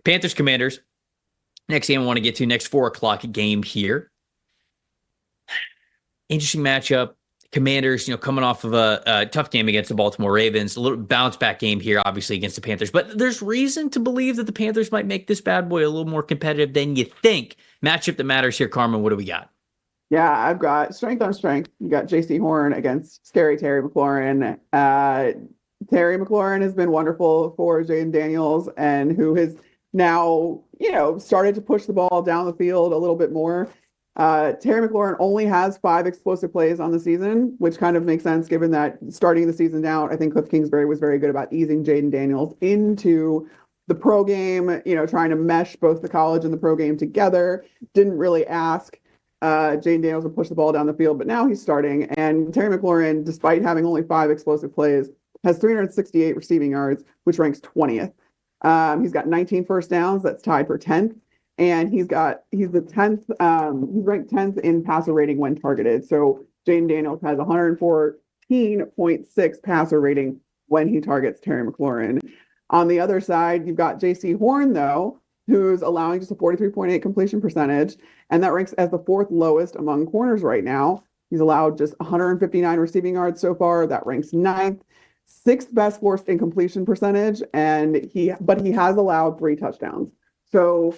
Panthers, Commanders. Next game I want to get to, next 4 o'clock game here. Interesting matchup. Commanders, coming off of a tough game against the Baltimore Ravens, a little bounce back game here, obviously, against the Panthers. But there's reason to believe that the Panthers might make this bad boy a little more competitive than you think. Matchup that matters here, Carmen. What do we got? Yeah, I've got strength on strength. You got Jaycee Horn against scary Terry McLaurin. Terry McLaurin has been wonderful for Jaden Daniels, and who has now, started to push the ball down the field a little bit more. Terry McLaurin only has 5 explosive plays on the season, which kind of makes sense given that starting the season down, I think Cliff Kingsbury was very good about easing Jaden Daniels into the pro game, trying to mesh both the college and the pro game together. Didn't really ask Jaden Daniels to push the ball down the field, but now he's starting. And Terry McLaurin, despite having only 5 explosive plays, has 368 receiving yards, which ranks 20th. He's got 19 first downs. That's tied for 10th. And he's the 10th, he's ranked 10th in passer rating when targeted. So Jaden Daniels has 114.6 passer rating when he targets Terry McLaurin. On the other side, you've got Jaycee Horn, though, who's allowing just a 43.8 completion percentage. And that ranks as the 4th lowest among corners right now. He's allowed just 159 receiving yards so far. That ranks 9th. 6th best forced incompletion percentage. But he has allowed 3 touchdowns. So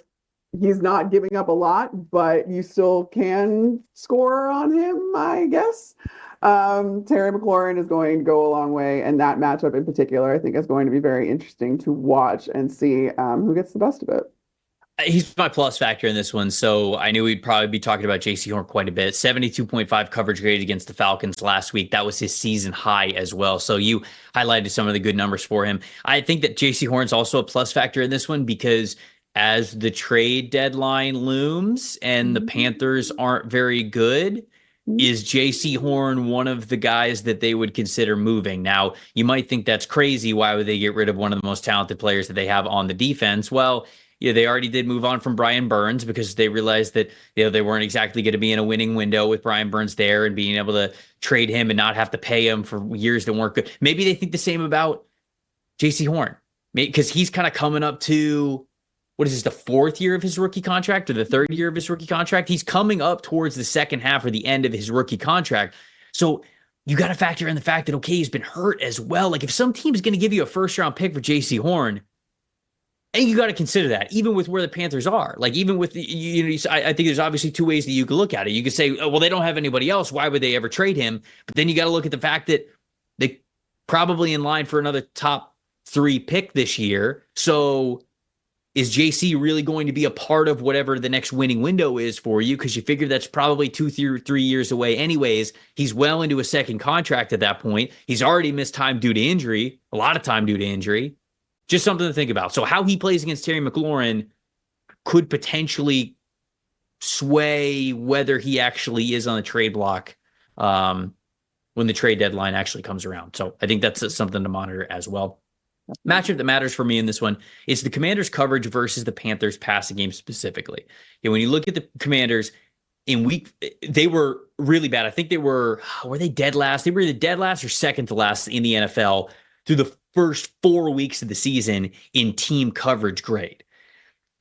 he's not giving up a lot, but you still can score on him, I guess. Terry McLaurin is going to go a long way, and that matchup in particular, I think, is going to be very interesting to watch and see who gets the best of it. He's my plus factor in this one, so I knew we'd probably be talking about Jaycee Horn quite a bit. 72.5 coverage grade against the Falcons last week. That was his season high as well. So you highlighted some of the good numbers for him. I think that Jaycee Horn's also a plus factor in this one because as the trade deadline looms and the Panthers aren't very good, is Jaycee Horn one of the guys that they would consider moving? Now, you might think that's crazy. Why would they get rid of one of the most talented players that they have on the defense? Well, they already did move on from Brian Burns because they realized that they weren't exactly going to be in a winning window with Brian Burns there and being able to trade him and not have to pay him for years that weren't good. Maybe they think the same about Jaycee Horn because he's kind of coming up to, what is this, the 4th year of his rookie contract or the 3rd year of his rookie contract? He's coming up towards the second half or the end of his rookie contract. So you got to factor in the fact that, okay, he's been hurt as well. Like if some team is going to give you a 1st-round pick for Jaycee Horn, and you got to consider that, even with where the Panthers are. Like, even with I think there's obviously 2 ways that you could look at it. You could say, oh, well, they don't have anybody else. Why would they ever trade him? But then you got to look at the fact that they probably in line for another top 3 pick this year. So is Jaycee really going to be a part of whatever the next winning window is for you? Because you figure that's probably 2 3 years away anyways. He's well into a second contract at that point. He's already missed time due to injury, a lot of time due to injury. Just something to think about. So how he plays against Terry McLaurin could potentially sway whether he actually is on the trade block when the trade deadline actually comes around. So I think that's something to monitor as well. Matchup that matters for me in this one is the Commanders coverage versus the Panthers passing game specifically. When you look at the Commanders they were really bad. I think were they dead last? They were either dead last or second to last in the NFL through the first 4 weeks of the season in team coverage grade.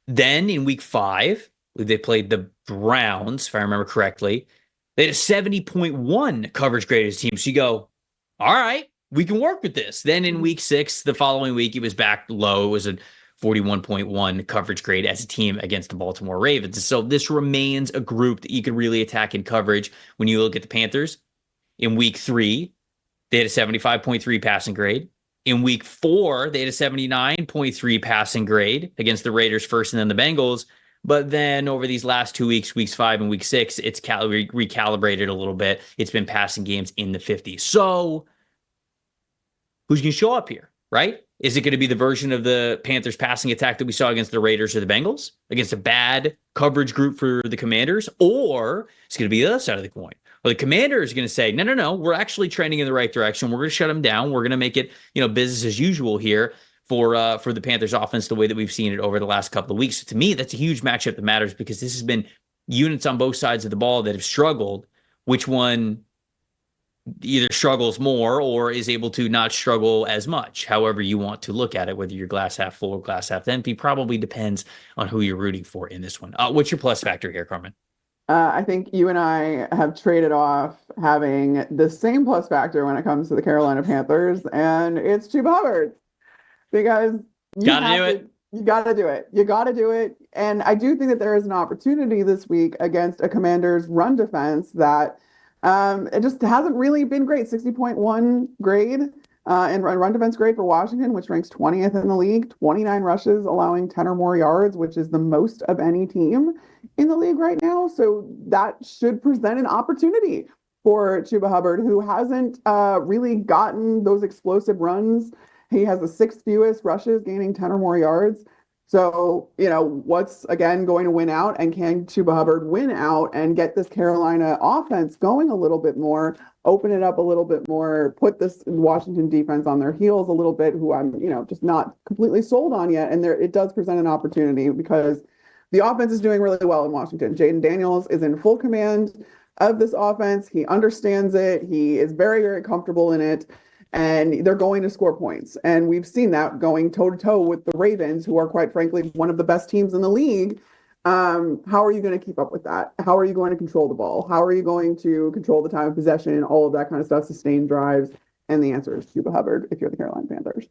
Then in week 5, they played the Browns, if I remember correctly. They had a 70.1 coverage grade as a team. So you go, all right, we can work with this. Then in week 6, the following week, it was back low. It was a 41.1 coverage grade as a team against the Baltimore Ravens. So this remains a group that you could really attack in coverage. When you look at the Panthers, in week 3, they had a 75.3 passing grade. In week 4, they had a 79.3 passing grade against the Raiders first and then the Bengals. But then over these last 2 weeks, weeks 5 and week 6, it's recalibrated a little bit. It's been passing games in the 50s. So who's going to show up here, right? Is it going to be the version of the Panthers passing attack that we saw against the Raiders or the Bengals, against a bad coverage group for the Commanders? Or it's going to be the other side of the coin. Well, the Commander is going to say, no, we're actually trending in the right direction. We're going to shut them down. We're going to make it, business as usual here for the Panthers offense, the way that we've seen it over the last couple of weeks. So to me, that's a huge matchup that matters because this has been units on both sides of the ball that have struggled. Which one either struggles more or is able to not struggle as much. However you want to look at it, whether you're glass half full or glass half empty, probably depends on who you're rooting for in this one. What's your plus factor here, Carmen? I think you and I have traded off having the same plus factor when it comes to the Carolina Panthers, and it's Chuba Hubbard because Gotta do it. You got to do it. You got to do it. And I do think that there is an opportunity this week against a Commanders run defense that it just hasn't really been great. 60.1 grade and run defense grade for Washington, which ranks 20th in the league. 29 rushes, allowing 10 or more yards, which is the most of any team in the league right now. So that should present an opportunity for Chuba Hubbard, who hasn't really gotten those explosive runs. He has the sixth fewest rushes, gaining 10 or more yards. So, what's again going to win out, and can Chuba Hubbard win out and get this Carolina offense going a little bit more, open it up a little bit more, put this Washington defense on their heels a little bit, who I'm, just not completely sold on yet. And it does present an opportunity because the offense is doing really well in Washington. Jayden Daniels is in full command of this offense. He understands it. He is very, very comfortable in it. And they're going to score points. And we've seen that going toe-to-toe with the Ravens, who are, quite frankly, one of the best teams in the league. How are you going to keep up with that? How are you going to control the ball? How are you going to control the time of possession, all of that kind of stuff, sustain drives? And the answer is Chuba Hubbard if you're the Carolina Panthers.